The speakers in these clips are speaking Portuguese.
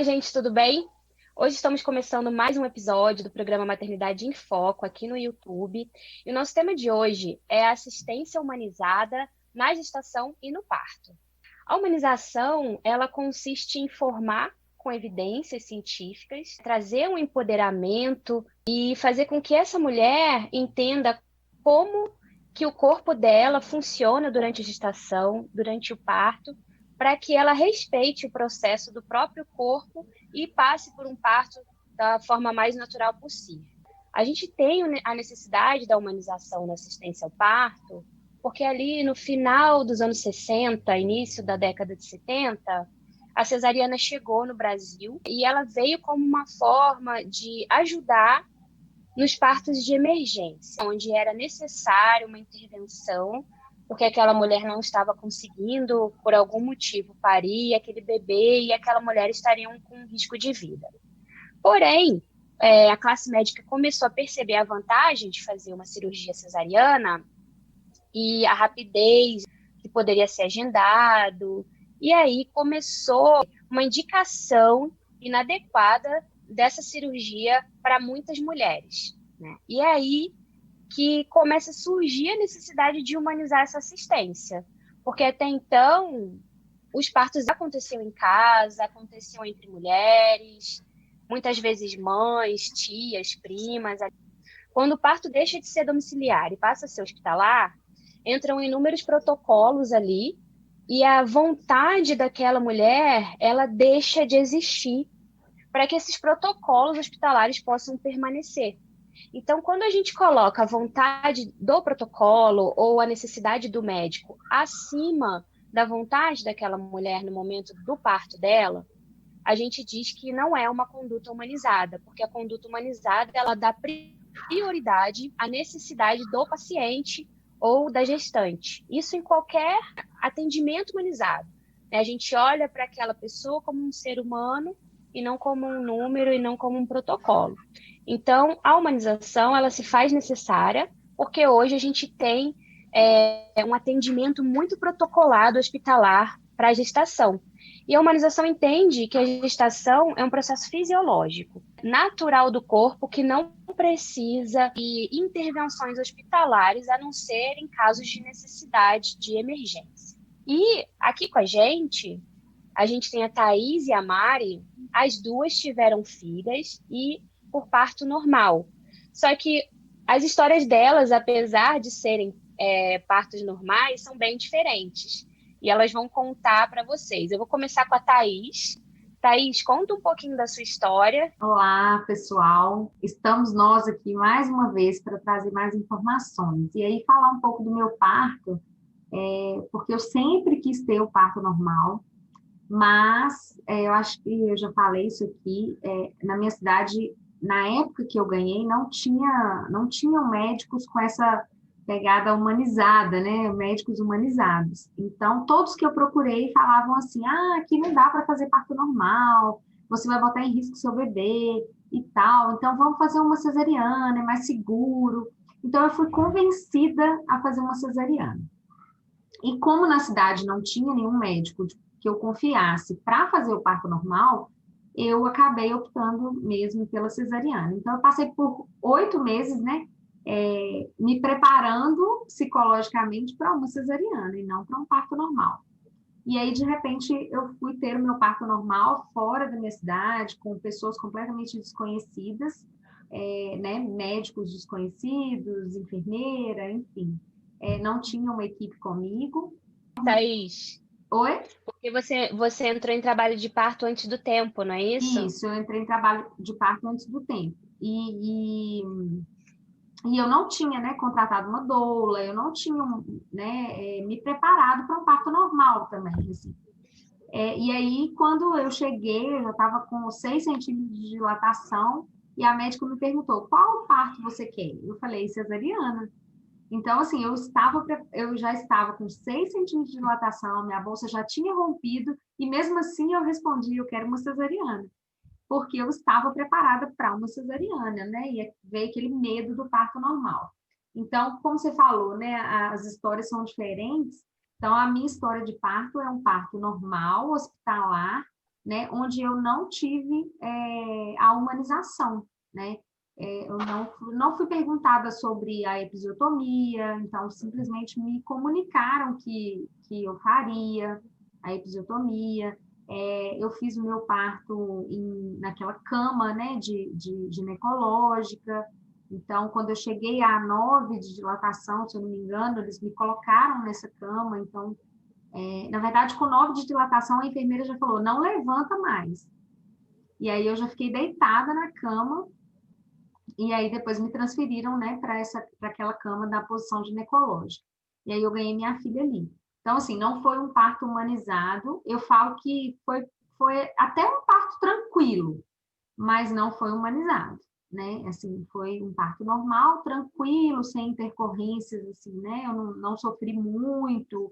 gente, tudo bem? Hoje estamos começando mais um episódio do programa Maternidade em Foco aqui no YouTube. E o nosso tema de hoje é a assistência humanizada na gestação e no parto. A humanização, ela consiste em formar com evidências científicas, trazer um empoderamento e fazer com que essa mulher entenda como que o corpo dela funciona durante a gestação, durante o parto, para que ela respeite o processo do próprio corpo e passe por um parto da forma mais natural possível. A gente tem a necessidade da humanização na assistência ao parto, porque ali no final dos anos 60, início da década de 70, a cesariana chegou no Brasil e ela veio como uma forma de ajudar nos partos de emergência, onde era necessária uma intervenção, porque aquela mulher não estava conseguindo, por algum motivo, parir aquele bebê e aquela mulher estariam com risco de vida. Porém, a classe médica começou a perceber a vantagem de fazer uma cirurgia cesariana e a rapidez que poderia ser agendado, e aí começou uma indicação inadequada dessa cirurgia para muitas mulheres, né? E aí que começa a surgir a necessidade de humanizar essa assistência, porque até então os partos aconteciam em casa, aconteciam entre mulheres, muitas vezes mães, tias, primas. Quando o parto deixa de ser domiciliar e passa a ser hospitalar, entram inúmeros protocolos ali e a vontade daquela mulher, ela deixa de existir para que esses protocolos hospitalares possam permanecer. Então, quando a gente coloca a vontade do protocolo ou a necessidade do médico acima da vontade daquela mulher no momento do parto dela, a gente diz que não é uma conduta humanizada, porque a conduta humanizada ela dá prioridade à necessidade do paciente ou da gestante. Isso em qualquer atendimento humanizado, né? A gente olha para aquela pessoa como um ser humano e não como um número e não como um protocolo. Então, a humanização ela se faz necessária porque hoje a gente tem um atendimento muito protocolado hospitalar para a gestação. E a humanização entende que a gestação é um processo fisiológico, natural do corpo, que não precisa de intervenções hospitalares, a não ser em casos de necessidade de emergência. E aqui com a gente tem a Thaís e a Mari, as duas tiveram filhas e por parto normal. Só que as histórias delas, apesar de serem partos normais, são bem diferentes. E elas vão contar para vocês. Eu vou começar com a Thaís. Thaís, conta um pouquinho da sua história. Olá, pessoal. Estamos nós aqui mais uma vez para trazer mais informações. E aí falar um pouco do meu parto, porque eu sempre quis ter o parto normal, mas eu acho que eu já falei isso aqui, na minha cidade, na época que eu ganhei, não tinham médicos com essa pegada humanizada, né? Médicos humanizados. Então, todos que eu procurei falavam assim, aqui não dá para fazer parto normal, você vai botar em risco seu bebê e tal, então vamos fazer uma cesariana, é mais seguro. Então, eu fui convencida a fazer uma cesariana. E como na cidade não tinha nenhum médico que eu confiasse para fazer o parto normal, eu acabei optando mesmo pela cesariana. Então, eu passei por 8 meses, né, me preparando psicologicamente para uma cesariana e não para um parto normal. E aí, de repente, eu fui ter o meu parto normal fora da minha cidade, com pessoas completamente desconhecidas, né, médicos desconhecidos, enfermeira, enfim. Não tinha uma equipe comigo. Thaís, Oi? porque você entrou em trabalho de parto antes do tempo, não é isso? Isso, eu entrei em trabalho de parto antes do tempo. E eu não tinha, né, contratado uma doula, eu não tinha, né, me preparado para um parto normal também, assim. E aí, quando eu cheguei, eu já estava com 6 centímetros de dilatação, e a médica me perguntou, qual parto você quer? Eu falei, cesariana. Então, assim, eu já estava com 6 centímetros de dilatação, minha bolsa já tinha rompido, e mesmo assim eu respondi, eu quero uma cesariana, porque eu estava preparada para uma cesariana, né? E veio aquele medo do parto normal. Então, como você falou, né? As histórias são diferentes. Então, a minha história de parto é um parto normal, hospitalar, né, onde eu não tive a humanização, né? Eu não fui perguntada sobre a episiotomia, então simplesmente me comunicaram que eu faria a episiotomia. Eu fiz o meu parto naquela cama, né, de ginecológica. Então, quando eu cheguei a 9 de dilatação, se eu não me engano, eles me colocaram nessa cama. Então, na verdade, com 9 de dilatação, a enfermeira já falou, não levanta mais. E aí eu já fiquei deitada na cama, e aí depois me transferiram, né, para aquela cama da posição ginecológica. E aí eu ganhei minha filha ali. Então, assim, não foi um parto humanizado. Eu falo que foi até um parto tranquilo, mas não foi humanizado, né? Assim, foi um parto normal, tranquilo, sem intercorrências, assim, né? Eu não sofri muito,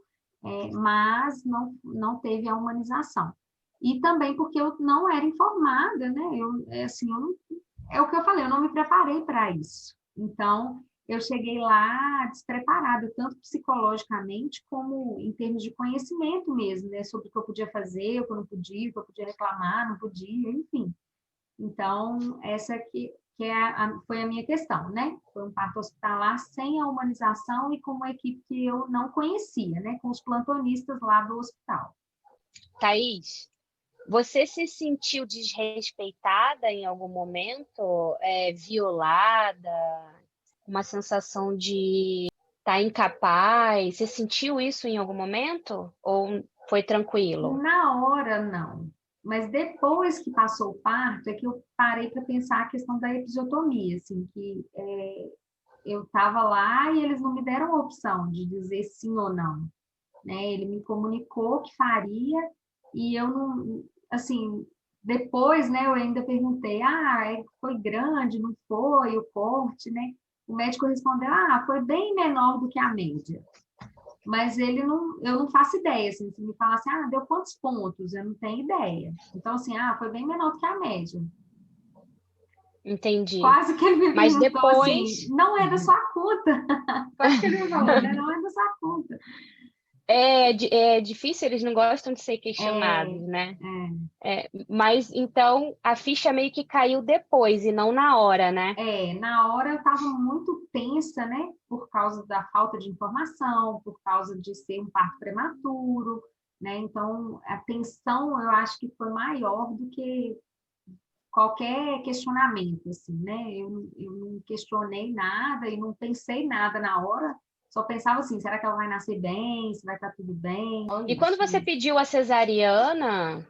mas não teve a humanização. E também porque eu não era informada, né? Assim, é o que eu falei, eu não me preparei para isso. Então, eu cheguei lá despreparada, tanto psicologicamente como em termos de conhecimento mesmo, né? Sobre o que eu podia fazer, o que eu não podia, o que eu podia reclamar, não podia, enfim. Então, essa foi a minha questão, né? Foi um parto hospitalar sem a humanização e com uma equipe que eu não conhecia, né? Com os plantonistas lá do hospital. Thaís, você se sentiu desrespeitada em algum momento? Violada? Uma sensação de estar incapaz? Você sentiu isso em algum momento? Ou foi tranquilo? Na hora, não. Mas depois que passou o parto, é que eu parei para pensar a questão da episiotomia, assim, que eu estava lá e eles não me deram a opção de dizer sim ou não, né? Ele me comunicou que faria e eu não, assim, depois, né, eu ainda perguntei, foi grande, não foi, o corte, né? O médico respondeu, foi bem menor do que a média. Mas eu não faço ideia, assim, se me fala assim, deu quantos pontos? Eu não tenho ideia. Então, assim, foi bem menor do que a média. Entendi. Quase que ele me Mas perguntou assim, depois não é da sua conta. Quase que ele me falou, né? Não é da sua conta. é difícil, eles não gostam de ser questionados, É, né? é. Mas então a ficha meio que caiu depois e não na hora, né? Na hora eu estava muito tensa, né? Por causa da falta de informação, por causa de ser um parto prematuro, né? Então, a tensão eu acho que foi maior do que qualquer questionamento, assim, né? Eu não questionei nada e não pensei nada na hora, só pensava assim, será que ela vai nascer bem? Se vai estar tudo bem? Só E quando isso. você pediu a cesariana,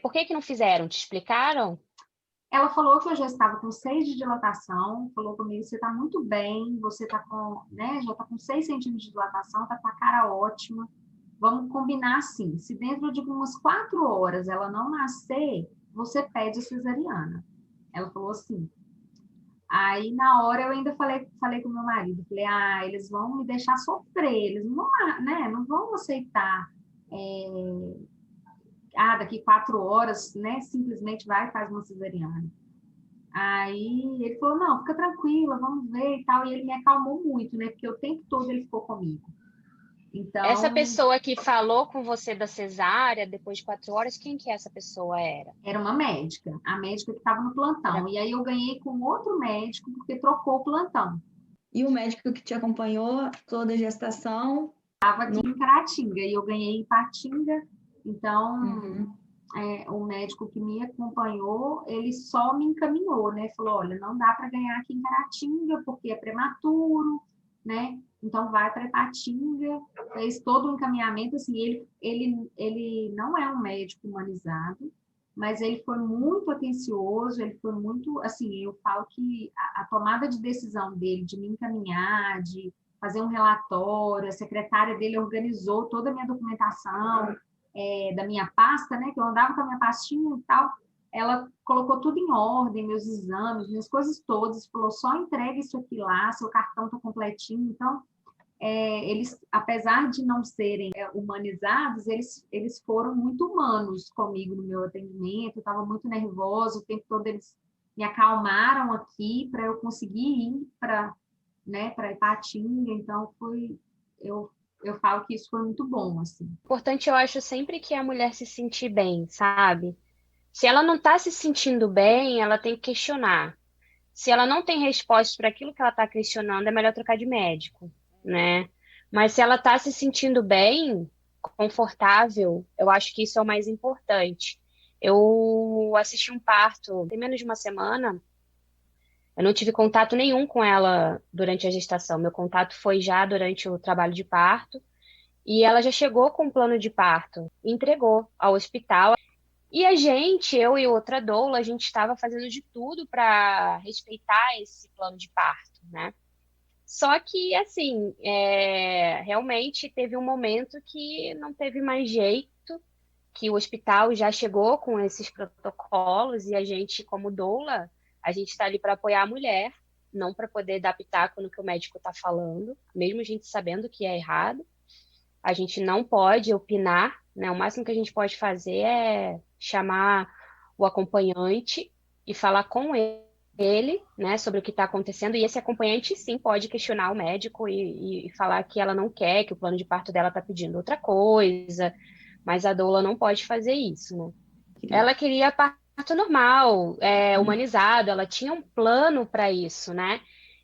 por que não fizeram? Te explicaram? Ela falou que eu já estava com 6 de dilatação, falou comigo, você está muito bem, você está com, né, já está com 6 centímetros de dilatação, está com a cara ótima, vamos combinar assim, se dentro de umas 4 horas ela não nascer, você pede a cesariana. Ela falou assim. Aí, na hora, eu ainda falei com meu marido, falei, eles vão me deixar sofrer, eles não vão, né, não vão aceitar, daqui 4 horas, né, simplesmente vai e faz uma cesariana. Aí ele falou, não, fica tranquila, vamos ver e tal. E ele me acalmou muito, né? Porque o tempo todo ele ficou comigo. Essa Então, pessoa que falou com você da cesárea depois de 4 horas, quem que essa pessoa era? era uma médica, a médica que estava no Era... plantão. E aí eu ganhei com outro médico, porque trocou o plantão. E o médico que te acompanhou toda a gestação? Estava aqui em Caratinga e eu ganhei em Patinga. Então, o médico que me acompanhou, ele só me encaminhou, né? Falou, olha, não dá para ganhar aqui em Caratinga, porque é prematuro, né? Então, vai para Ipatinga. Fez todo o encaminhamento, assim, ele não é um médico humanizado, mas ele foi muito atencioso, ele foi muito, assim, eu falo que a tomada de decisão dele, de me encaminhar, de fazer um relatório, a secretária dele organizou toda a minha documentação, da minha pasta, né, que eu andava com a minha pastinha e tal, ela colocou tudo em ordem, meus exames, minhas coisas todas, falou, só entrega isso aqui lá, seu cartão está completinho, então, eles, apesar de não serem humanizados, eles foram muito humanos comigo no meu atendimento, eu estava muito nervosa, o tempo todo eles me acalmaram aqui para eu conseguir ir para, né, para Ipatinga, então eu eu falo que isso foi muito bom, assim. Importante, eu acho, sempre que a mulher se sentir bem, sabe? Se ela não está se sentindo bem, ela tem que questionar. Se ela não tem resposta para aquilo que ela está questionando, é melhor trocar de médico, né? Mas se ela está se sentindo bem, confortável, eu acho que isso é o mais importante. Eu assisti um parto tem menos de uma semana, eu não tive contato nenhum com ela durante a gestação. Meu contato foi já durante o trabalho de parto, e ela já chegou com um plano de parto, entregou ao hospital. E a gente, eu e outra doula, a gente estava fazendo de tudo para respeitar esse plano de parto, né? Só que, assim, realmente teve um momento que não teve mais jeito, que o hospital já chegou com esses protocolos e a gente, como doula, a gente está ali para apoiar a mulher, não para poder dar pitaco no que o médico está falando, mesmo a gente sabendo que é errado. A gente não pode opinar, né? O máximo que a gente pode fazer é chamar o acompanhante e falar com ele, né, sobre o que está acontecendo. E esse acompanhante, sim, pode questionar o médico e falar que ela não quer, que o plano de parto dela está pedindo outra coisa, mas a doula não pode fazer isso, né? Ela queria parto normal, humanizado, ela tinha um plano para isso, né?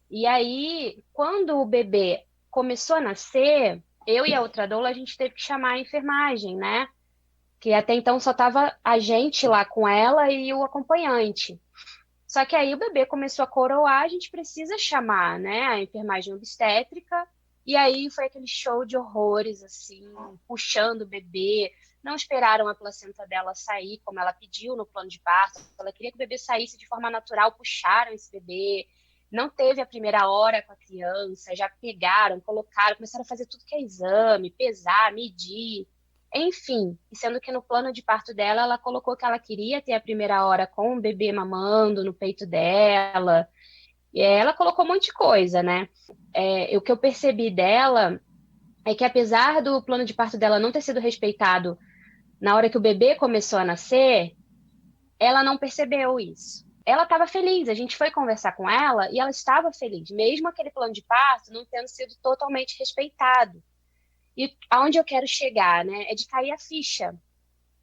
E aí, quando o bebê começou a nascer, eu e a outra doula, a gente teve que chamar a enfermagem, né? Que até então só tava a gente lá com ela e o acompanhante. Só que aí o bebê começou a coroar, a gente precisa chamar, né, a enfermagem obstétrica. E aí foi aquele show de horrores, assim, puxando o bebê. Não esperaram a placenta dela sair, como ela pediu no plano de parto. Ela queria que o bebê saísse de forma natural, puxaram esse bebê. Não teve a primeira hora com a criança, já pegaram, colocaram, começaram a fazer tudo que é exame, pesar, medir. Enfim, sendo que no plano de parto dela, ela colocou que ela queria ter a primeira hora com o bebê mamando no peito dela. E ela colocou um monte de coisa, né? O que eu percebi dela é que apesar do plano de parto dela não ter sido respeitado na hora que o bebê começou a nascer, ela não percebeu isso. Ela estava feliz, a gente foi conversar com ela e ela estava feliz, mesmo aquele plano de parto não tendo sido totalmente respeitado. E aonde eu quero chegar, né, é de cair a ficha.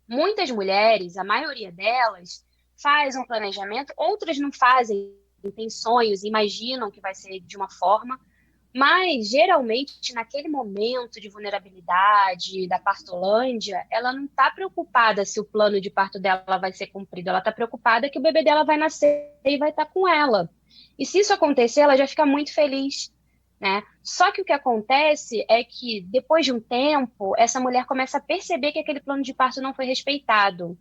Muitas mulheres, a maioria delas, faz um planejamento, outras não fazem, têm sonhos, imaginam que vai ser de uma forma, mas geralmente naquele momento de vulnerabilidade da partolândia, ela não está preocupada se o plano de parto dela vai ser cumprido, ela está preocupada que o bebê dela vai nascer e vai estar com ela. E se isso acontecer, ela já fica muito feliz, né? Só que o que acontece é que, depois de um tempo, essa mulher começa a perceber que aquele plano de parto não foi respeitado.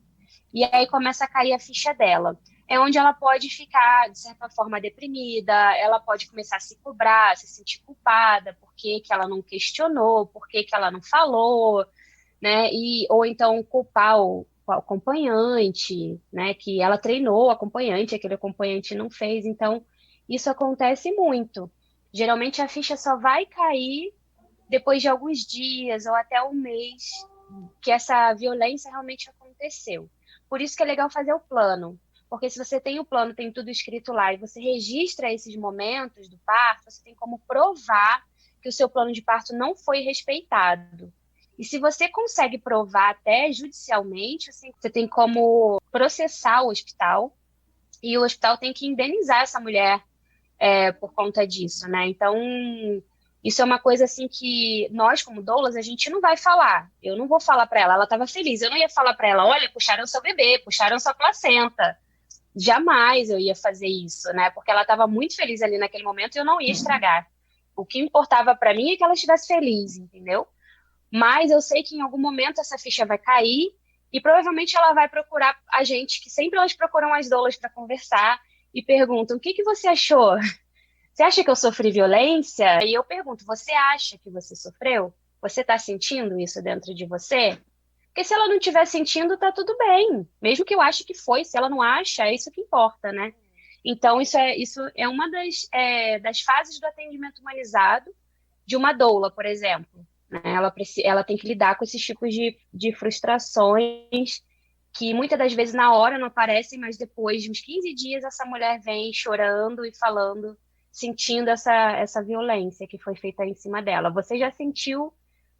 E aí começa a cair a ficha dela. É onde ela pode ficar, de certa forma, deprimida, ela pode começar a se cobrar, se sentir culpada, por que que ela não questionou, por que que ela não falou, né? Ou então culpar o acompanhante, né? Que ela treinou o acompanhante, aquele acompanhante não fez. Então, isso acontece muito. Geralmente a ficha só vai cair depois de alguns dias ou até um mês que essa violência realmente aconteceu. Por isso que é legal fazer o plano. Porque se você tem o plano, tem tudo escrito lá, e você registra esses momentos do parto, você tem como provar que o seu plano de parto não foi respeitado. E se você consegue provar até judicialmente, assim, você tem como processar o hospital, e o hospital tem que indenizar essa mulher por conta disso, né? Então, isso é uma coisa assim que nós, como doulas, a gente não vai falar. Eu não vou falar para ela, ela estava feliz. Eu não ia falar para ela, olha, puxaram seu bebê, puxaram sua placenta. Jamais eu ia fazer isso, né? Porque ela estava muito feliz ali naquele momento e eu não ia estragar. O que importava para mim é que ela estivesse feliz, entendeu? Mas eu sei que em algum momento essa ficha vai cair e provavelmente ela vai procurar a gente, que sempre elas procuram as doulas para conversar e perguntam: o que que você achou? Você acha que eu sofri violência? E eu pergunto: você acha que você sofreu? Você está sentindo isso dentro de você? Porque se ela não estiver sentindo, tá tudo bem. Mesmo que eu ache que foi, se ela não acha, é isso que importa, né? Então, isso é uma das fases do atendimento humanizado de uma doula, por exemplo. Né? Ela tem que lidar com esses tipos de frustrações que muitas das vezes na hora não aparecem, mas depois de uns 15 dias essa mulher vem chorando e falando, sentindo essa violência que foi feita em cima dela. Você já sentiu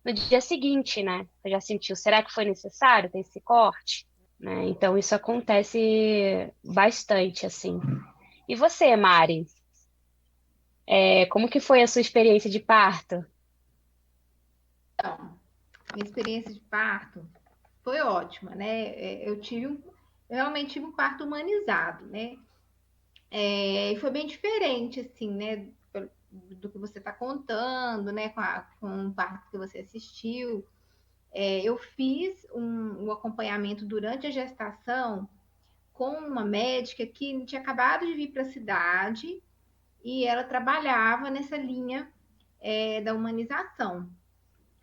no dia seguinte, né? Você já sentiu, será que foi necessário ter esse corte? Né? Então, isso acontece bastante, assim. E você, Mari? Como que foi a sua experiência de parto? Então, minha experiência de parto foi ótima, né? Eu realmente tive um parto humanizado, né? E foi bem diferente, assim, né? Do que você está contando, né? Com o parto que você assistiu. Eu fiz um acompanhamento durante a gestação com uma médica que tinha acabado de vir para a cidade e ela trabalhava nessa linha da humanização,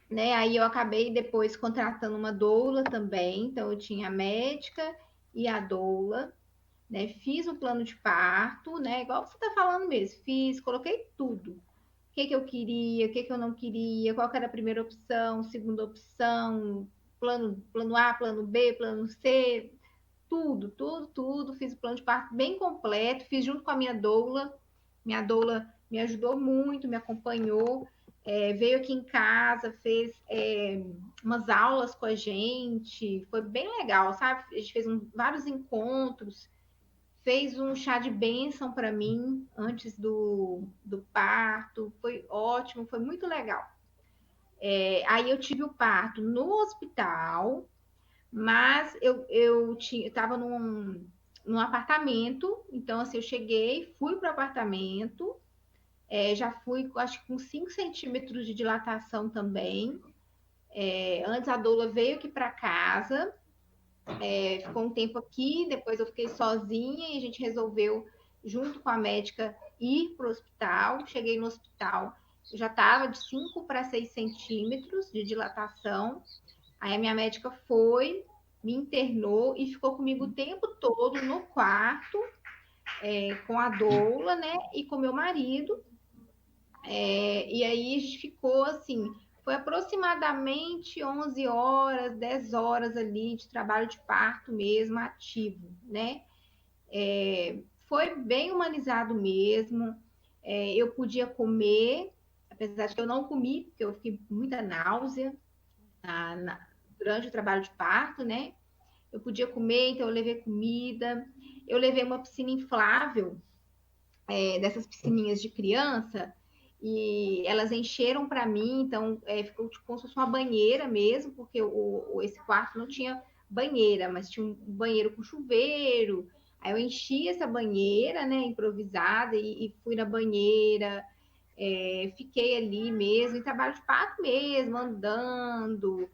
né? Aí eu acabei depois contratando uma doula também, então eu tinha a médica e a doula, né? Fiz o plano de parto, né? Igual você está falando mesmo, fiz, coloquei tudo. O que eu queria, o que eu não queria, qual que era a primeira opção, segunda opção, plano A, plano B, plano C, tudo, tudo, tudo. Fiz o plano de parto bem completo, fiz junto com a minha doula. Minha doula me ajudou muito, me acompanhou, veio aqui em casa, fez umas aulas com a gente, foi bem legal, sabe? A gente fez vários encontros, fez um chá de bênção para mim antes do parto, foi ótimo, foi muito legal. Aí eu tive o parto no hospital, mas eu estava num apartamento, então assim, eu cheguei, fui para o apartamento, já fui, acho que com 5 centímetros de dilatação também. Antes a doula veio aqui para casa, ficou um tempo aqui, depois eu fiquei sozinha e a gente resolveu, junto com a médica, ir para o hospital. Cheguei no hospital, eu já estava de 5 para 6 centímetros de dilatação. Aí a minha médica foi, me internou e ficou comigo o tempo todo no quarto, com a doula, né, e com meu marido. E aí a gente ficou assim, foi aproximadamente 11 horas, 10 horas ali de trabalho de parto mesmo, ativo, né? Foi bem humanizado mesmo. Eu podia comer, apesar de que eu não comi, porque eu fiquei com muita náusea durante o trabalho de parto, né? Eu podia comer, então eu levei comida. Eu levei uma piscina inflável, dessas piscininhas de criança, e elas encheram para mim, então ficou tipo como se fosse uma banheira mesmo, porque esse quarto não tinha banheira, mas tinha um banheiro com chuveiro. Aí eu enchi essa banheira, né, improvisada, e fui na banheira, fiquei ali mesmo, em trabalho de parto mesmo, andando,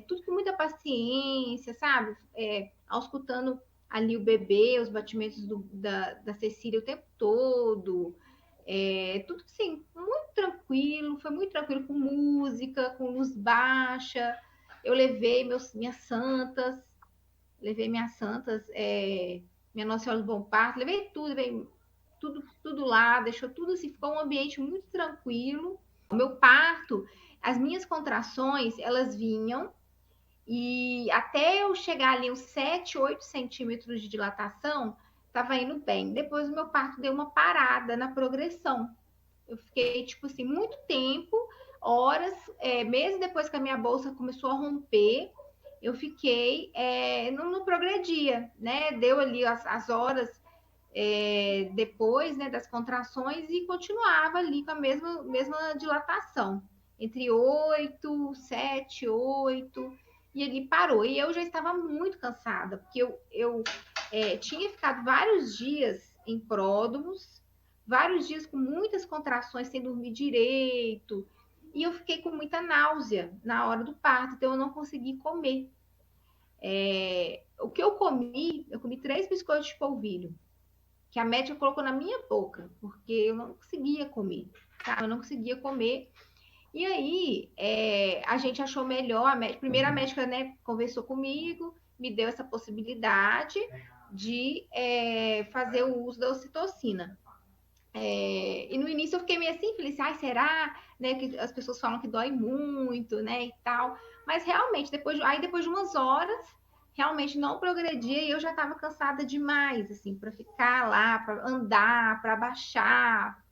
tudo com muita paciência, sabe? Auscultando ali o bebê, os batimentos da Cecília o tempo todo, tudo assim, foi muito tranquilo, com música, com luz baixa. Eu levei minhas santas, minha Nossa Senhora do Bom Parto, levei tudo lá, deixou tudo assim, ficou um ambiente muito tranquilo. O meu parto, as minhas contrações, elas vinham e até eu chegar ali uns 7, 8 centímetros de dilatação, estava indo bem. Depois o meu parto deu uma parada na progressão. Eu fiquei, tipo assim, muito tempo, horas, mesmo depois que a minha bolsa começou a romper, eu fiquei, não progredia, né? Deu ali as horas depois, né, das contrações e continuava ali com a mesma dilatação, entre 8, 7, 8, e ali parou. E eu já estava muito cansada, porque eu tinha ficado vários dias em pródromos, vários dias com muitas contrações, sem dormir direito, e eu fiquei com muita náusea na hora do parto, então eu não consegui comer. O que eu comi 3 biscoitos de polvilho, que a médica colocou na minha boca, porque eu não conseguia comer, tá? Eu não conseguia comer. E aí, a gente achou melhor, primeiro a médica, né, conversou comigo, me deu essa possibilidade de fazer o uso da ocitocina. E no início eu fiquei meio assim, falei assim, será? Né, que as pessoas falam que dói muito, né, e tal. Mas realmente, depois de umas horas, realmente não progredia e eu já estava cansada demais, assim, para ficar lá, para andar, para baixar.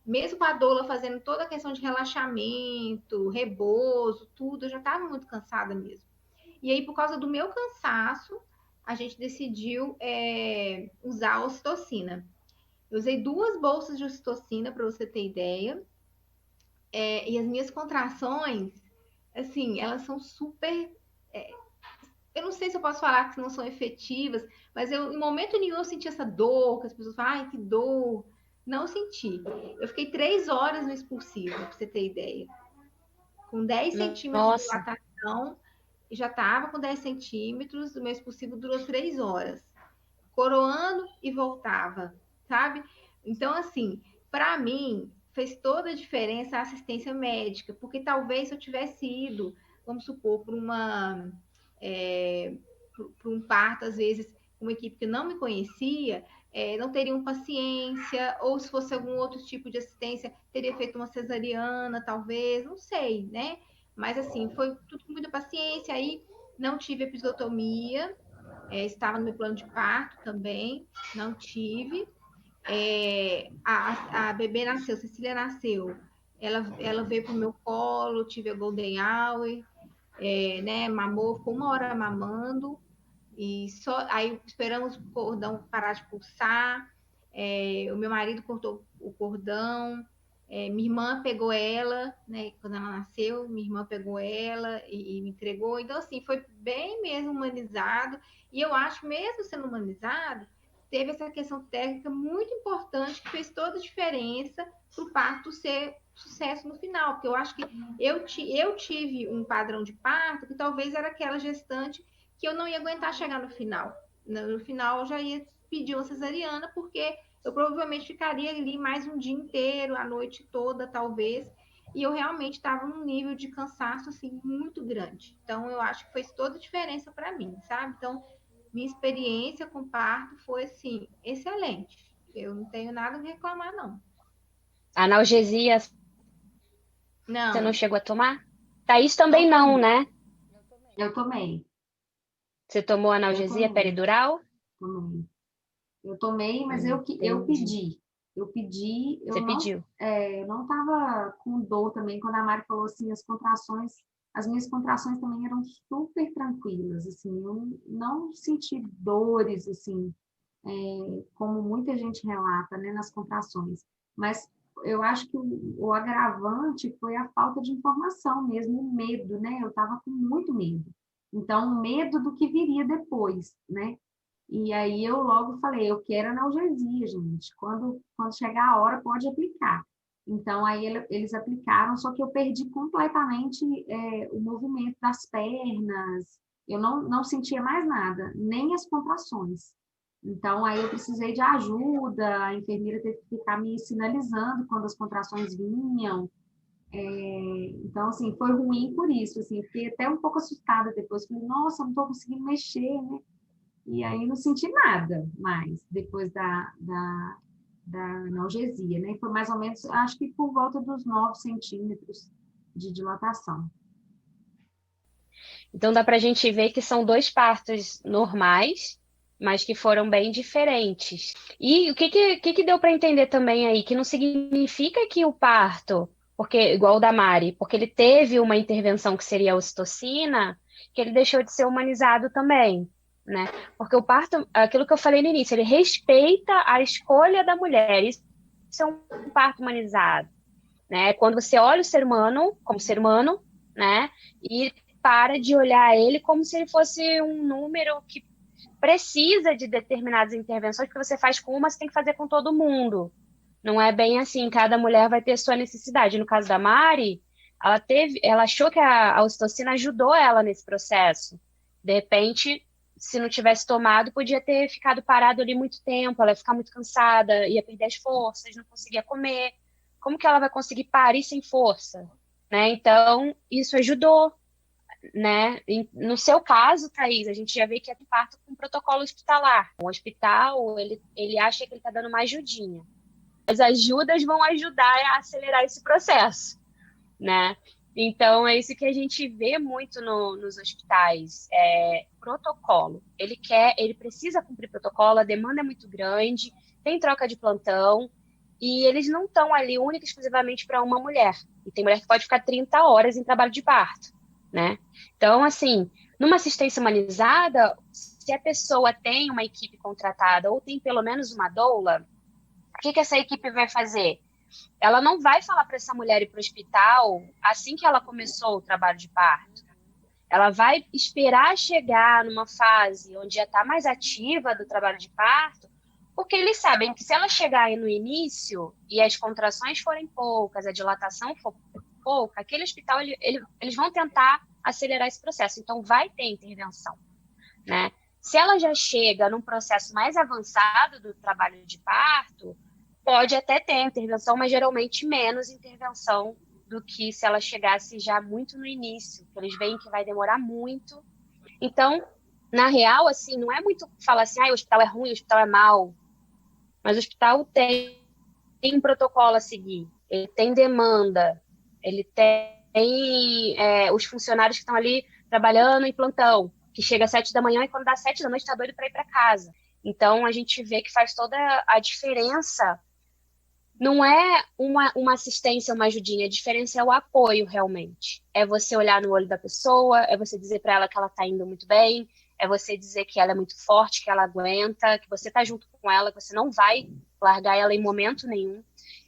Mesmo com a doula fazendo toda a questão de relaxamento, repouso, tudo, eu já estava muito cansada mesmo. E aí, por causa do meu cansaço, a gente decidiu usar a ocitocina. Eu usei 2 bolsas de ocitocina, para você ter ideia. E as minhas contrações, assim, elas são super. Eu não sei se eu posso falar que não são efetivas, mas em momento nenhum eu senti essa dor, que as pessoas falam, ai, que dor. Não senti. Eu fiquei 3 horas no expulsivo, para você ter ideia. Com 10 centímetros de Nossa. dilatação, e já estava com 10 centímetros, o meu expulsivo durou 3 horas. Coroando e voltava, sabe? Então, assim, para mim, fez toda a diferença a assistência médica, porque talvez se eu tivesse ido, vamos supor, para um parto, às vezes, uma equipe que não me conhecia, não teriam paciência, ou se fosse algum outro tipo de assistência, teria feito uma cesariana, talvez, não sei, né? Mas, assim, foi tudo com muita paciência, aí não tive episiotomia, estava no meu plano de parto também, não tive. A bebê nasceu, Cecília nasceu, ela veio para o meu colo, tive a Golden Hour, né, mamou, ficou 1 hora mamando, e só aí esperamos o cordão parar de pulsar, o meu marido cortou o cordão, minha irmã pegou ela, né, quando ela nasceu, minha irmã pegou ela e me entregou. Então, assim, foi bem mesmo humanizado. E eu acho, mesmo sendo humanizado, teve essa questão técnica muito importante que fez toda a diferença para o parto ser sucesso no final. Porque eu acho que eu tive um padrão de parto que talvez era aquela gestante que eu não ia aguentar chegar no final. No final, eu já ia pedir uma cesariana, porque eu provavelmente ficaria ali mais um dia inteiro, a noite toda, talvez. E eu realmente estava num nível de cansaço, assim, muito grande. Então, eu acho que fez toda a diferença para mim, sabe? Então, minha experiência com parto foi, assim, excelente. Eu não tenho nada a reclamar, não. Analgesia, você não Não, chegou a tomar? Thaís não também não, tomei. né? Eu tomei, Você tomou eu analgesia tomei, peridural? tomei. Eu tomei, mas eu Entendi. pedi. Eu pedi, Você pediu. eu não estava com dor também, quando a Mari falou assim, as minhas contrações também eram super tranquilas, assim, eu não senti dores, assim, como muita gente relata, né, nas contrações. Mas eu acho que o agravante foi a falta de informação mesmo, o medo, né? Eu estava com muito medo. Então, medo do que viria depois, né? E aí eu logo falei, eu quero analgesia, gente. Quando chegar a hora, pode aplicar. Então, aí eles aplicaram, só que eu perdi completamente o movimento das pernas. Eu não sentia mais nada, nem as contrações. Então, aí eu precisei de ajuda, a enfermeira teve que ficar me sinalizando quando as contrações vinham. Então, assim, foi ruim por isso, assim, fiquei até um pouco assustada depois. Falei, nossa, não estou conseguindo mexer, né? E aí não senti nada mais depois da analgesia, né? Foi mais ou menos, acho que por volta dos 9 centímetros de dilatação. Então dá para a gente ver que são 2 partos normais, mas que foram bem diferentes. E o que deu para entender também aí? Que não significa que o parto, porque igual o da Mari, porque ele teve uma intervenção que seria a ocitocina, que ele deixou de ser humanizado também, né? Porque o parto, aquilo que eu falei no início, ele respeita a escolha da mulher. Isso é um parto humanizado, né? Quando você olha o ser humano como ser humano, né? E para de olhar ele como se ele fosse um número que precisa de determinadas intervenções, que você faz com uma, você tem que fazer com todo mundo. Não é bem assim, cada mulher vai ter sua necessidade. No caso da Mari, ela achou que a ocitocina ajudou ela nesse processo. De repente, se não tivesse tomado, podia ter ficado parado ali muito tempo, ela ia ficar muito cansada, ia perder as forças, não conseguia comer. Como que ela vai conseguir parir sem força? Né? Então, isso ajudou, né? No seu caso, Thaís, a gente já vê que é parto com protocolo hospitalar. O hospital, ele acha que ele está dando uma ajudinha. As ajudas vão ajudar a acelerar esse processo, né? Então, é isso que a gente vê muito nos hospitais. Protocolo. Ele precisa cumprir protocolo, a demanda é muito grande, tem troca de plantão, e eles não estão ali única e exclusivamente para uma mulher. E tem mulher que pode ficar 30 horas em trabalho de parto, né? Então, assim, numa assistência humanizada, se a pessoa tem uma equipe contratada ou tem pelo menos uma doula, o que essa equipe vai fazer? Ela não vai falar para essa mulher ir para o hospital assim que ela começou o trabalho de parto. Ela vai esperar chegar numa fase onde já está mais ativa do trabalho de parto, porque eles sabem que se ela chegar aí no início e as contrações forem poucas, a dilatação for pouca, aquele hospital, eles vão tentar acelerar esse processo. Então, vai ter intervenção, né? Se ela já chega num processo mais avançado do trabalho de parto, pode até ter intervenção, mas geralmente menos intervenção do que se ela chegasse já muito no início, que eles veem que vai demorar muito. Então, na real, assim, não é muito falar assim, o hospital é ruim, o hospital é mau, mas o hospital tem um protocolo a seguir, ele tem demanda, ele tem os funcionários que estão ali trabalhando em plantão, que chega às 7 da manhã e quando dá 7 da noite está doido para ir para casa. Então, a gente vê que faz toda a diferença. Não é uma assistência, uma ajudinha, a diferença é o apoio, realmente. É você olhar no olho da pessoa, é você dizer para ela que ela está indo muito bem, é você dizer que ela é muito forte, que ela aguenta, que você está junto com ela, que você não vai largar ela em momento nenhum.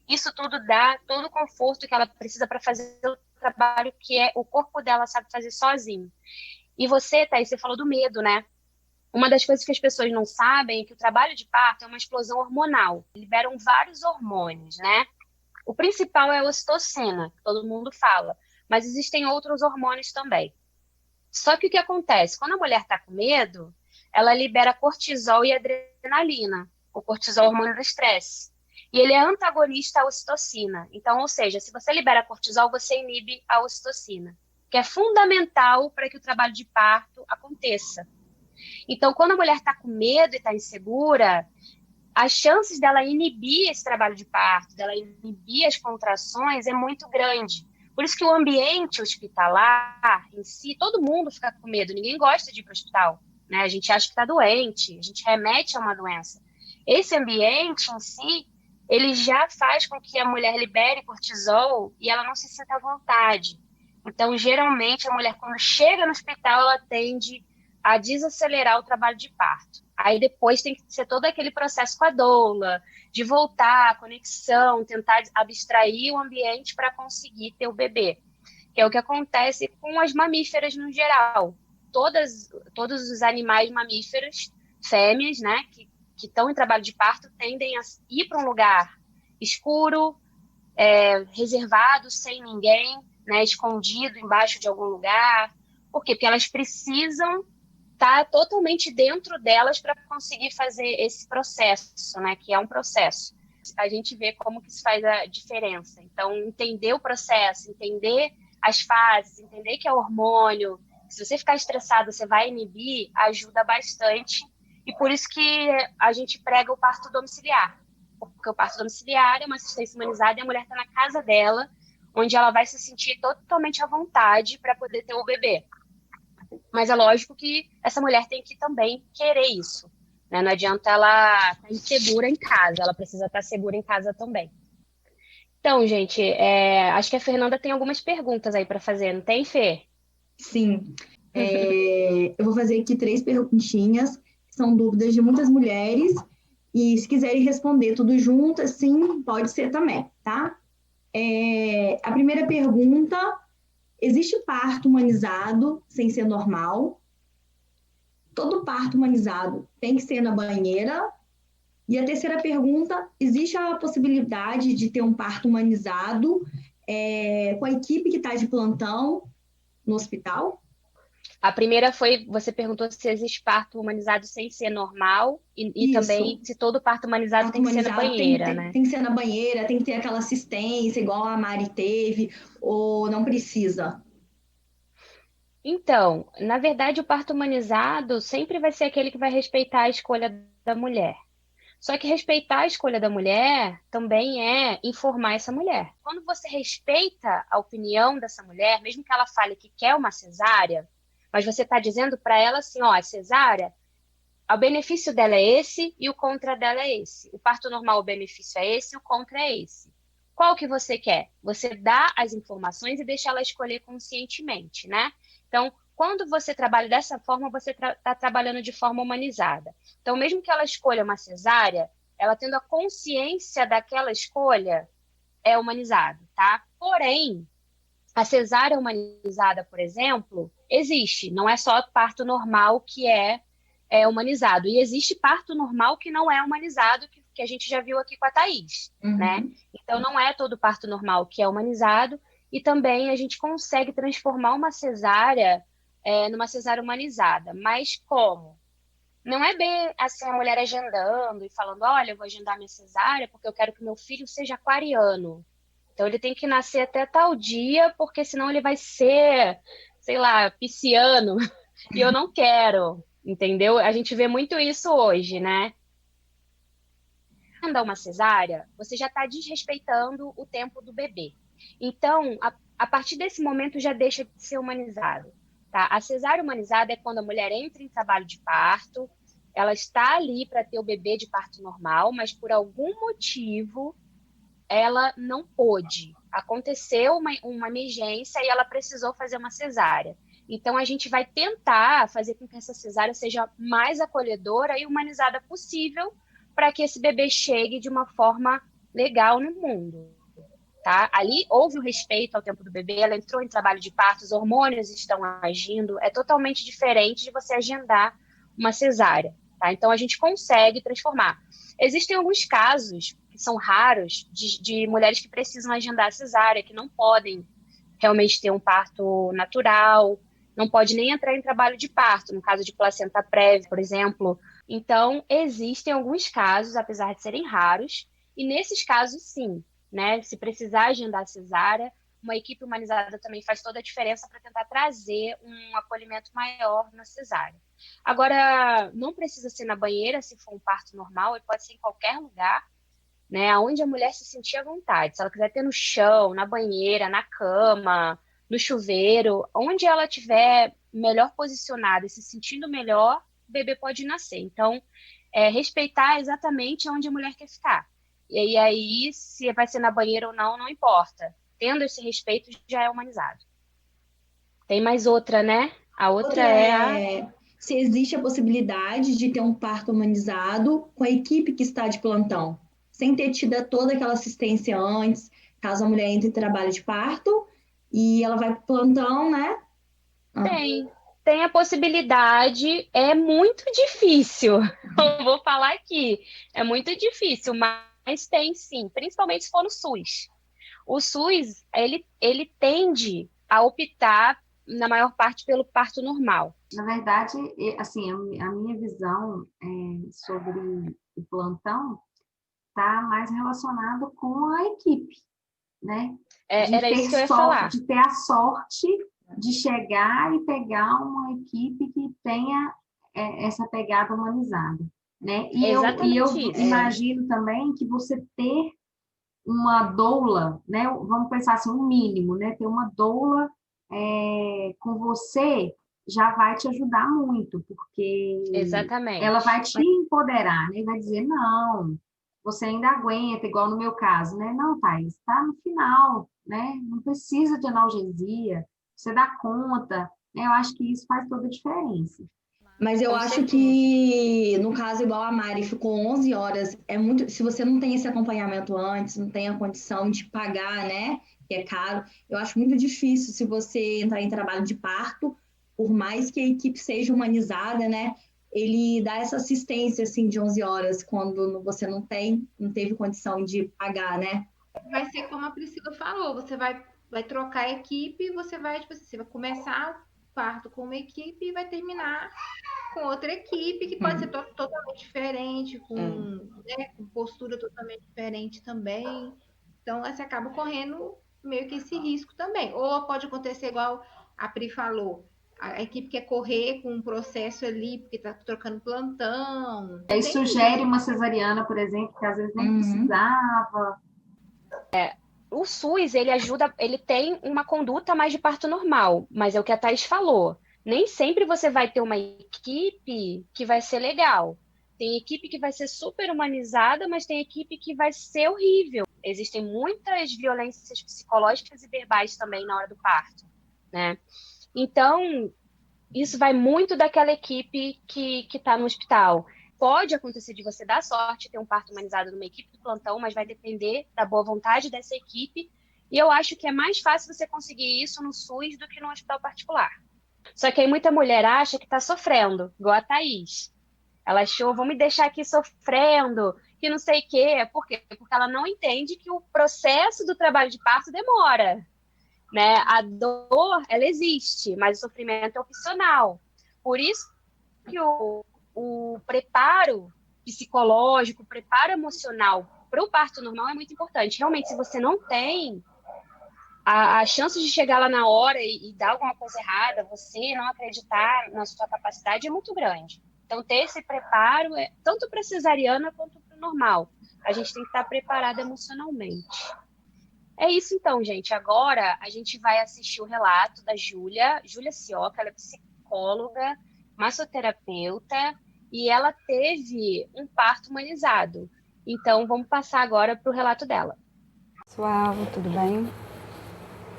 Isso tudo dá todo o conforto que ela precisa para fazer o trabalho que o corpo dela sabe fazer sozinho. E você, Thaís, você falou do medo, né? Uma das coisas que as pessoas não sabem é que o trabalho de parto é uma explosão hormonal. Liberam vários hormônios, né? O principal é a ocitocina, que todo mundo fala, mas existem outros hormônios também. Só que o que acontece? Quando a mulher está com medo, ela libera cortisol e adrenalina. O cortisol é o hormônio do estresse. E ele é antagonista à ocitocina. Então, ou seja, se você libera cortisol, você inibe a ocitocina, que é fundamental para que o trabalho de parto aconteça. Então, quando a mulher está com medo e está insegura, as chances dela inibir esse trabalho de parto, dela inibir as contrações é muito grande. Por isso que o ambiente hospitalar em si, todo mundo fica com medo, ninguém gosta de ir para o hospital, né? A gente acha que está doente, a gente remete a uma doença. Esse ambiente em si, ele já faz com que a mulher libere cortisol e ela não se sinta à vontade. Então, geralmente, a mulher, quando chega no hospital, ela tende a desacelerar o trabalho de parto. Aí depois tem que ser todo aquele processo com a doula, de voltar, a conexão, tentar abstrair o ambiente para conseguir ter o bebê, que é o que acontece com as mamíferas no geral. Todos os animais mamíferos, fêmeas, né, que estão em trabalho de parto, tendem a ir para um lugar escuro, reservado, sem ninguém, né, escondido embaixo de algum lugar. Por quê? Porque elas precisam estar totalmente dentro delas para conseguir fazer esse processo, né? Que é um processo. A gente vê como que isso faz a diferença. Então, entender o processo, entender as fases, entender que é hormônio. Se você ficar estressado, você vai inibir, ajuda bastante. E por isso que a gente prega o parto domiciliar. Porque o parto domiciliar é uma assistência humanizada e a mulher está na casa dela, onde ela vai se sentir totalmente à vontade para poder ter o bebê. Mas é lógico que essa mulher tem que também querer isso, né? Não adianta ela estar insegura em casa, ela precisa estar segura em casa também. Então, gente, acho que a Fernanda tem algumas perguntas aí para fazer, não tem, Fê? Sim. Eu vou fazer aqui 3 perguntinhas, que são dúvidas de muitas mulheres, e se quiserem responder tudo junto, assim, pode ser também, tá? A primeira pergunta: existe parto humanizado sem ser normal? Todo parto humanizado tem que ser na banheira? E a terceira pergunta: existe a possibilidade de ter um parto humanizado com a equipe que está de plantão no hospital? A primeira foi, você perguntou se existe parto humanizado sem ser normal e também se todo parto humanizado tem que ser na banheira, né? Tem que ser na banheira, tem que ter aquela assistência igual a Mari teve, ou não precisa? Então, na verdade, o parto humanizado sempre vai ser aquele que vai respeitar a escolha da mulher. Só que respeitar a escolha da mulher também é informar essa mulher. Quando você respeita a opinião dessa mulher, mesmo que ela fale que quer uma cesárea, mas você está dizendo para ela assim, ó, a cesárea o benefício dela é esse e o contra dela é esse. O parto normal, o benefício é esse, o contra é esse. Qual que você quer? Você dá as informações e deixa ela escolher conscientemente, né? Então, quando você trabalha dessa forma, você está trabalhando de forma humanizada. Então, mesmo que ela escolha uma cesárea, ela tendo a consciência daquela escolha, é humanizado, tá? Porém, a cesárea humanizada, por exemplo, existe. Não é só parto normal que é humanizado. E existe parto normal que não é humanizado, que a gente já viu aqui com a Thaís, né? Então, não é todo parto normal que é humanizado. E também a gente consegue transformar uma cesárea numa cesárea humanizada. Mas como? Não é bem assim a mulher agendando e falando, olha, eu vou agendar minha cesárea porque eu quero que meu filho seja aquariano. Então ele tem que nascer até tal dia, porque senão ele vai ser, sei lá, pisciano, e eu não quero, entendeu? A gente vê muito isso hoje, né? Quando dá uma cesárea, você já está desrespeitando o tempo do bebê. Então, a partir desse momento já deixa de ser humanizado. Tá? A cesárea humanizada é quando a mulher entra em trabalho de parto, ela está ali para ter o bebê de parto normal, mas por algum motivo ela não pôde. Aconteceu uma emergência e ela precisou fazer uma cesárea. Então, a gente vai tentar fazer com que essa cesárea seja mais acolhedora e humanizada possível para que esse bebê chegue de uma forma legal no mundo. Tá? Ali houve o respeito ao tempo do bebê, ela entrou em trabalho de parto, os hormônios estão agindo, é totalmente diferente de você agendar uma cesárea. Tá? Então, a gente consegue transformar. Existem alguns casos, que são raros, de mulheres que precisam agendar a cesárea, que não podem realmente ter um parto natural, não pode nem entrar em trabalho de parto, no caso de placenta prévia, por exemplo. Então, existem alguns casos, apesar de serem raros, e nesses casos, sim, né? Se precisar agendar a cesárea, uma equipe humanizada também faz toda a diferença para tentar trazer um acolhimento maior na cesárea. Agora, não precisa ser na banheira, se for um parto normal, ele pode ser em qualquer lugar, né? Onde a mulher se sentir à vontade. Se ela quiser ter no chão, na banheira, na cama, no chuveiro, onde ela estiver melhor posicionada e se sentindo melhor, o bebê pode nascer. Então, respeitar exatamente onde a mulher quer ficar. E aí, se vai ser na banheira ou não, não importa. Tendo esse respeito, já é humanizado. Tem mais outra, né? A outra é se existe a possibilidade de ter um parto humanizado com a equipe que está de plantão, sem ter tido toda aquela assistência antes, caso a mulher entre em trabalho de parto e ela vai para o plantão, né? Tem a possibilidade, é muito difícil. Eu vou falar aqui, é muito difícil, mas tem sim, principalmente se for no SUS. O SUS, ele tende a optar, na maior parte, pelo parto normal. Na verdade, assim, a minha visão sobre o plantão está mais relacionado com a equipe, né? Era isso que eu ia falar. De ter a sorte de chegar e pegar uma equipe que tenha essa pegada humanizada, né? E eu imagino também que você ter uma doula, né? Vamos pensar assim, um mínimo, né? Ter uma doula com você já vai te ajudar muito, porque Exatamente. ela vai te empoderar, né? Vai dizer, não, você ainda aguenta, igual no meu caso, né? Não, Thaís, está no final, né? Não precisa de analgesia, você dá conta, né? Eu acho que isso faz toda a diferença. Mas eu acho que, no caso, igual a Mari, ficou 11 horas, é muito. Se você não tem esse acompanhamento antes, não tem a condição de pagar, né? Que é caro, eu acho muito difícil se você entrar em trabalho de parto, por mais que a equipe seja humanizada, né? Ele dá essa assistência, assim, de 11 horas, quando você não teve condição de pagar, né? Vai ser como a Priscila falou, você vai trocar a equipe, você vai começar o parto com uma equipe e vai terminar com outra equipe, que pode ser totalmente diferente, né, com postura totalmente diferente também. Então, você acaba correndo meio que esse risco também. Ou pode acontecer igual a Pri falou, a equipe quer correr com um processo ali, porque está trocando plantão. Aí sugere uma cesariana, por exemplo, que às vezes nem precisava. O SUS, ele ajuda, ele tem uma conduta mais de parto normal, mas é o que a Thaís falou. Nem sempre você vai ter uma equipe que vai ser legal. Tem equipe que vai ser super humanizada, mas tem equipe que vai ser horrível. Existem muitas violências psicológicas e verbais também na hora do parto, né? Então, isso vai muito daquela equipe que está no hospital. Pode acontecer de você dar sorte, ter um parto humanizado numa equipe do plantão, mas vai depender da boa vontade dessa equipe. E eu acho que é mais fácil você conseguir isso no SUS do que no hospital particular. Só que aí muita mulher acha que está sofrendo, igual a Thaís. Ela achou, vão me deixar aqui sofrendo, que não sei o quê. Por quê? Porque ela não entende que o processo do trabalho de parto demora, né? A dor, ela existe, mas o sofrimento é opcional. Por isso que o preparo psicológico, o preparo emocional para o parto normal é muito importante. Realmente, se você não tem, a chance de chegar lá na hora e dar alguma coisa errada, você não acreditar na sua capacidade é muito grande. Então, ter esse preparo, tanto para cesariana quanto para o normal. A gente tem que estar preparado emocionalmente. É isso então, gente. Agora a gente vai assistir o relato da Júlia Cioca, ela é psicóloga, massoterapeuta, e ela teve um parto humanizado. Então, vamos passar agora para o relato dela. Pessoal, tudo bem?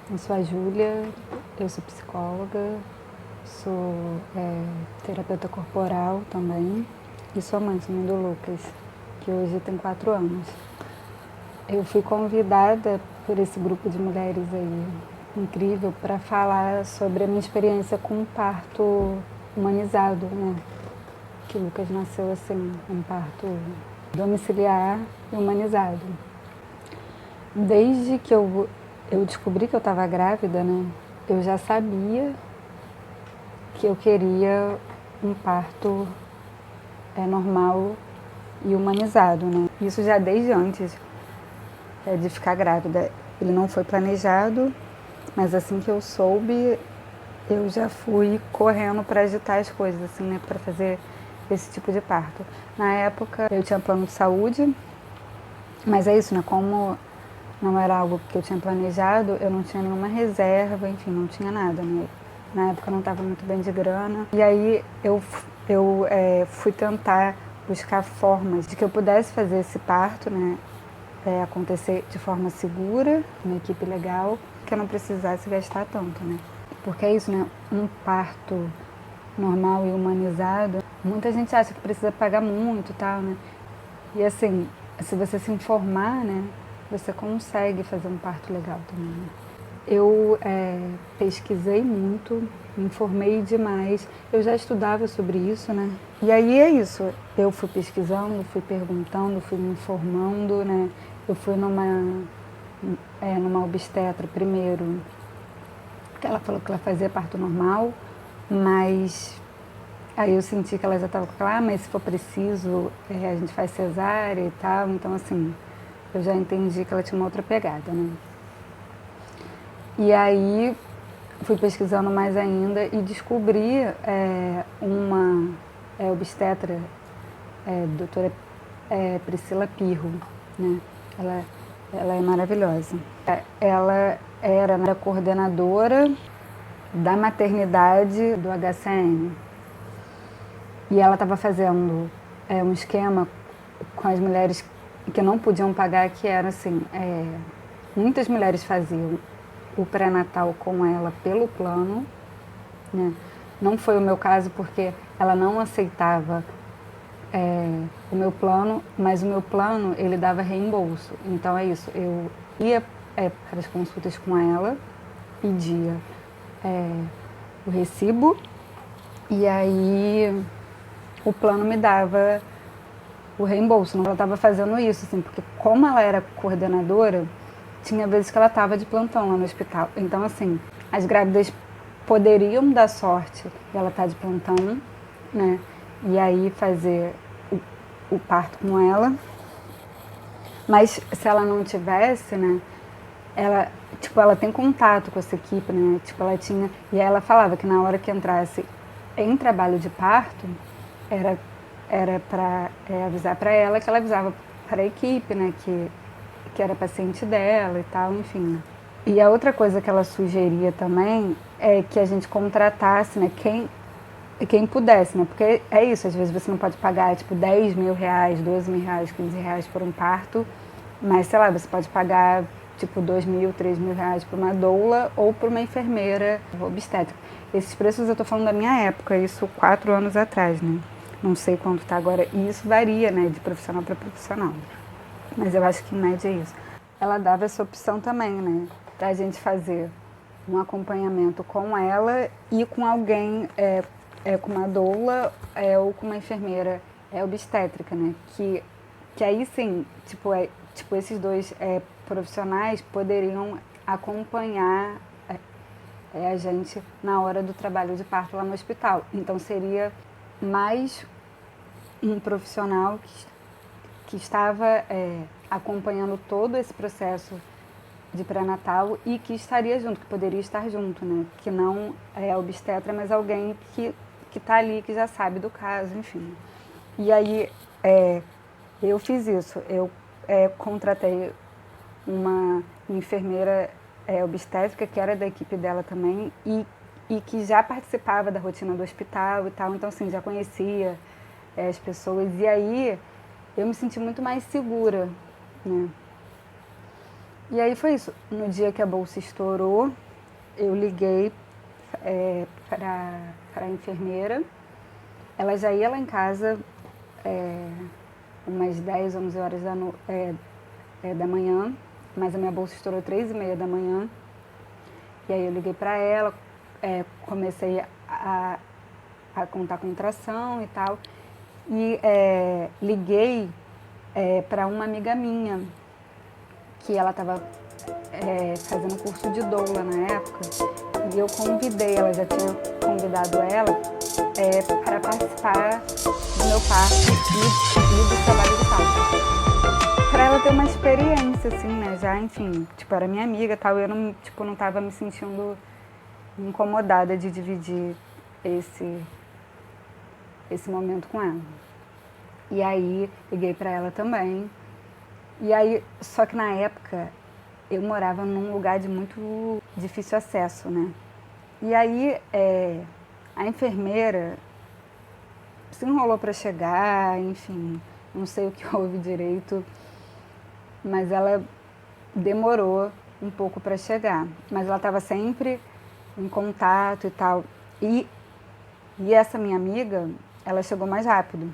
Eu sou a Júlia, eu sou psicóloga, sou terapeuta corporal também e sou mãe do Lucas, que hoje tem 4 anos. Eu fui convidada por esse grupo de mulheres aí, incrível, para falar sobre a minha experiência com um parto humanizado, né? Que o Lucas nasceu assim, um parto domiciliar e humanizado. Desde que eu descobri que eu estava grávida, né? Eu já sabia que eu queria um parto normal e humanizado, né? Isso já desde antes de ficar grávida. Ele não foi planejado, mas assim que eu soube, eu já fui correndo para agitar as coisas, assim, né? Para fazer esse tipo de parto. Na época, eu tinha plano de saúde, mas é isso, né? Como não era algo que eu tinha planejado, eu não tinha nenhuma reserva, enfim, não tinha nada, né? Na época eu não estava muito bem de grana. E aí eu fui tentar buscar formas de que eu pudesse fazer esse parto, né? Acontecer de forma segura, uma equipe legal, que eu não precisasse gastar tanto, né? Porque é isso, né? Um parto normal e humanizado, muita gente acha que precisa pagar muito e tal, né? E assim, se você se informar, né? Você consegue fazer um parto legal também, né? Eu pesquisei muito, me informei demais. Eu já estudava sobre isso, né? E aí é isso. Eu fui pesquisando, fui perguntando, fui me informando, né? Eu fui numa obstetra primeiro, que ela falou que ela fazia parto normal, mas aí eu senti que ela já estava com aquela, mas se for preciso, a gente faz cesárea e tal. Então, assim, eu já entendi que ela tinha uma outra pegada, né? E aí fui pesquisando mais ainda e descobri uma obstetra, doutora Priscila Pirro, né? Ela é maravilhosa. Ela era coordenadora da maternidade do HCN. E ela estava fazendo um esquema com as mulheres que não podiam pagar, que era assim, muitas mulheres faziam o pré-natal com ela pelo plano, né? Não foi o meu caso porque ela não aceitava o meu plano, mas o meu plano, ele dava reembolso. Então é isso, eu ia para as consultas com ela, pedia o recibo e aí o plano me dava o reembolso. Ela estava fazendo isso, assim, porque como ela era coordenadora, tinha vezes que ela estava de plantão lá no hospital. Então, assim, as grávidas poderiam dar sorte de ela estar de plantão, né? E aí fazer o parto com ela. Mas se ela não tivesse, né? Ela tem contato com essa equipe, né? Ela tinha... E aí ela falava que na hora que entrasse em trabalho de parto, era para avisar para ela, que ela avisava para a equipe, né? Que era paciente dela e tal, enfim. E a outra coisa que ela sugeria também que a gente contratasse, né, quem pudesse, né, porque é isso, às vezes você não pode pagar, tipo, 10 mil reais, 12 mil reais, 15 reais por um parto, mas, sei lá, você pode pagar, tipo, 2 mil, 3 mil reais por uma doula ou por uma enfermeira obstétrica. Esses preços eu tô falando da minha época, isso 4 anos atrás, né, não sei quanto tá agora, e isso varia, né, de profissional para profissional, mas eu acho que em média é isso. Ela dava essa opção também, né, da gente fazer um acompanhamento com ela e com alguém, com uma doula ou com uma enfermeira obstétrica, né? Que aí sim, tipo esses dois profissionais poderiam acompanhar a gente na hora do trabalho de parto lá no hospital. Então seria mais um profissional que estava acompanhando todo esse processo de pré-natal e que estaria junto, que poderia estar junto, né? Que não é obstetra, mas alguém que está ali, que já sabe do caso, enfim. E aí eu fiz isso, eu contratei uma enfermeira obstétrica, que era da equipe dela também, e que já participava da rotina do hospital e tal, então assim, já conhecia as pessoas, e aí eu me senti muito mais segura, né? E aí foi isso. No dia que a bolsa estourou, eu liguei para a enfermeira. Ela já ia lá em casa umas 10, 11 horas da manhã, mas a minha bolsa estourou 3h30 da manhã. E aí eu liguei para ela, comecei a contar contração e tal. E liguei para uma amiga minha, que ela estava fazendo curso de doula na época, e eu convidei, ela já tinha convidado ela para participar do meu parto e do trabalho de parto. Para ela ter uma experiência, assim, né, já, enfim, tipo, era minha amiga e tal, eu não, tipo, não tava me sentindo incomodada de dividir esse momento com ela. E aí, liguei para ela também. E aí, só que na época, eu morava num lugar de muito difícil acesso, né? E aí, a enfermeira se enrolou para chegar, enfim, não sei o que houve direito, mas ela demorou um pouco para chegar. Mas ela estava sempre em contato e tal. E essa minha amiga, ela chegou mais rápido.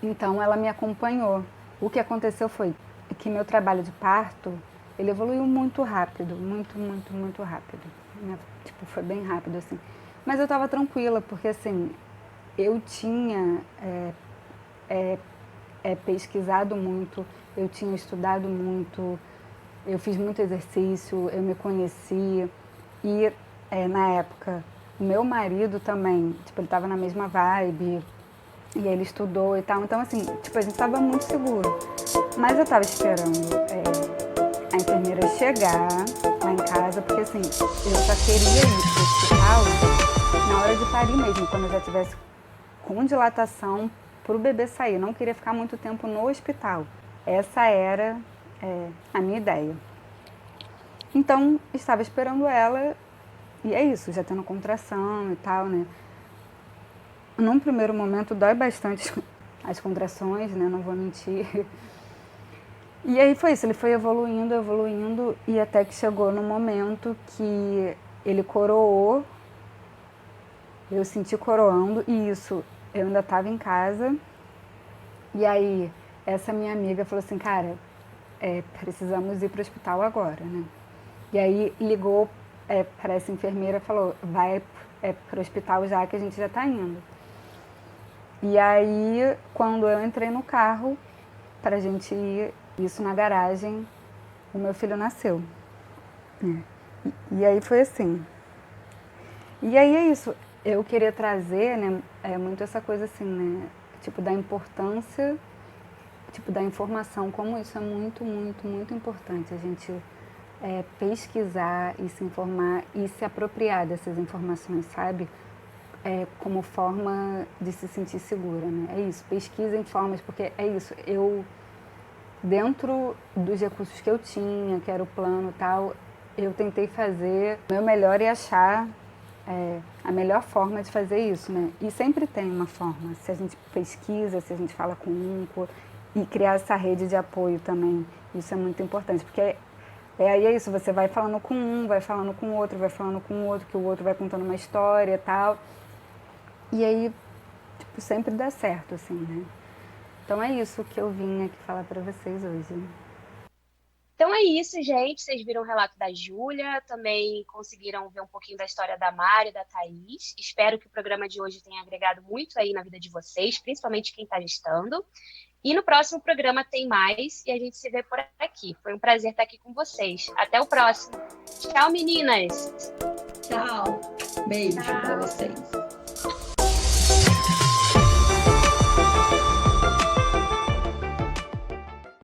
Então, ela me acompanhou. O que aconteceu foi que meu trabalho de parto, ele evoluiu muito rápido, muito, muito, muito rápido. Tipo, foi bem rápido, assim. Mas eu estava tranquila, porque, assim, eu tinha pesquisado muito, eu tinha estudado muito, eu fiz muito exercício, eu me conheci. E, na época, o meu marido também, tipo, ele estava na mesma vibe, e ele estudou e tal. Então, assim, tipo, a gente estava muito seguro. Mas eu estava esperando a enfermeira chegar lá em casa, porque, assim, eu só queria ir pro hospital na hora de parir mesmo, quando eu já estivesse com dilatação pro bebê sair. Não queria ficar muito tempo no hospital. Essa era a minha ideia. Então, estava esperando ela, e é isso, já tendo contração e tal, né? Num primeiro momento dói bastante as contrações, né? Não vou mentir. E aí foi isso, ele foi evoluindo, evoluindo, e até que chegou no momento que ele coroou, eu senti coroando, e isso, eu ainda estava em casa, e aí essa minha amiga falou assim, cara, precisamos ir para o hospital agora, né? E aí ligou para essa enfermeira e falou, vai para o hospital já que a gente já está indo. E aí, quando eu entrei no carro para a gente ir, isso na garagem, o meu filho nasceu. E aí foi assim. E aí é isso, eu queria trazer, né, muito essa coisa assim, né, tipo da importância, tipo da informação, como isso é muito, muito, muito importante, a gente pesquisar e se informar e se apropriar dessas informações, sabe? Como forma de se sentir segura, né? É isso, pesquisem formas, porque é isso, eu, dentro dos recursos que eu tinha, que era o plano e tal, eu tentei fazer o meu melhor e achar a melhor forma de fazer isso, né? E sempre tem uma forma, se a gente pesquisa, se a gente fala com e criar essa rede de apoio também, isso é muito importante, porque aí é isso, você vai falando com vai falando com o outro, vai falando com o outro, que o outro vai contando uma história e tal, e aí, tipo, sempre dá certo, assim, né? Então é isso que eu vim aqui falar para vocês hoje. Então é isso, gente. Vocês viram o relato da Júlia, também conseguiram ver um pouquinho da história da Mari e da Thaís. Espero que o programa de hoje tenha agregado muito aí na vida de vocês, principalmente quem está gestando. E no próximo programa tem mais e a gente se vê por aqui. Foi um prazer estar aqui com vocês. Até o próximo. Tchau, meninas! Tchau. Beijo para vocês.